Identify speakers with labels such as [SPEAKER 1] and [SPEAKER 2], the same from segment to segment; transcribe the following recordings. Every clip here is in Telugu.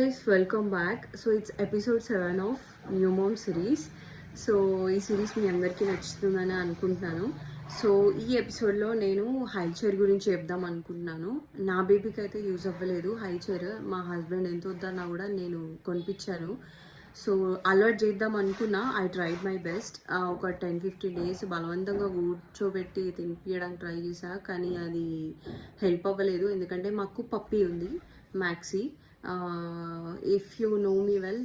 [SPEAKER 1] guys, welcome back. So it's episode 7 of New Mom series. So ఈ సిరీస్ మీ అందరికీ నచ్చుతుందని అనుకుంటున్నాను. సో ఈ ఎపిసోడ్లో నేను హై చైర్ గురించి చెప్దాం అనుకుంటున్నాను. నా బేబీకి అయితే యూజ్ అవ్వలేదు హై చైర్. మా హస్బెండ్ ఎంత వద్దన్నా కూడా నేను కొనిపించాను. సో అలవాటు చేద్దాం అనుకున్నా. I tried my best. ఒక 10-15 డేస్ బలవంతంగా కూర్చోబెట్టి తినిపించడానికి ట్రై చేశా, కానీ అది హెల్ప్ అవ్వలేదు. ఎందుకంటే మాకు పప్పీ ఉంది, Maxie. If you know me well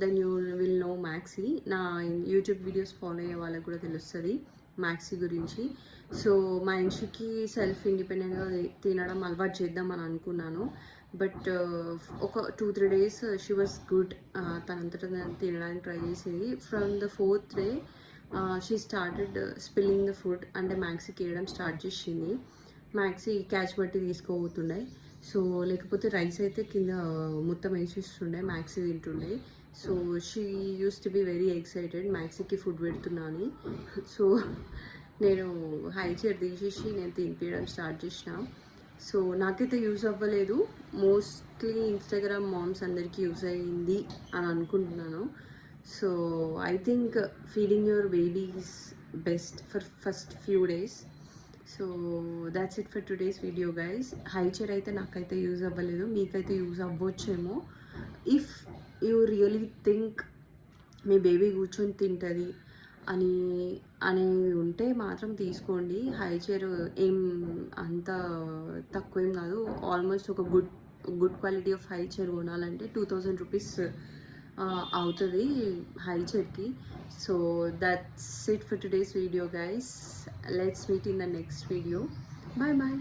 [SPEAKER 1] then you will know Maxie. నా యూట్యూబ్ వీడియోస్ ఫాలో అయ్యే వాళ్ళకి కూడా తెలుస్తుంది మ్యాక్సీ గురించి. సో మా ఇంటికి సెల్ఫ్ ఇండిపెండెంట్గా తినడం అలవాటు చేద్దామని అనుకున్నాను. బట్ ఒక 2-3 డేస్ షీ వాజ్ గుడ్. తనంతటా తినడానికి ట్రై చేసేది. From the 4th day she started spilling the food. అంటే మ్యాక్సీకి వేయడం స్టార్ట్ చేసింది. మ్యాక్సీ క్యాచ్ బట్టి తీసుకోబోతుండే. సో లేకపోతే రైస్ అయితే కింద మొత్తం వేసేస్తుండే, మ్యాక్సీ తింటుండే. So she used to be very excited మ్యాక్సీకి ఫుడ్ పెడుతున్నా అని. సో నేను హై చైర్ తీసేసి నేను తినిపించడం స్టార్ట్ చేసిన. సో నాకైతే యూజ్ అవ్వలేదు. మోస్ట్లీ ఇన్స్టాగ్రామ్ మామ్స్ అందరికీ యూజ్ అయ్యింది అని అనుకుంటున్నాను. So I think feeding your baby is best for first few days. So that's it for today's video guys. High chair అయితే నాకైతే యూజ్ అవ్వలేదు, మీకైతే యూజ్ అవ్వచ్చేమో. ఇఫ్ యూ రియలీ థింక్ మీ బేబీ కూర్చొని తింటుంది అనేది ఉంటే మాత్రం తీసుకోండి. హై చైర్ ఏం అంత తక్కువేం కాదు. ఆల్మోస్ట్ ఒక good quality of high chair కొనాలంటే 2000 రూపీస్ అవుతుంది హై చైర్కి. So that's it for today's video guys. Let's meet in the next video. Bye bye.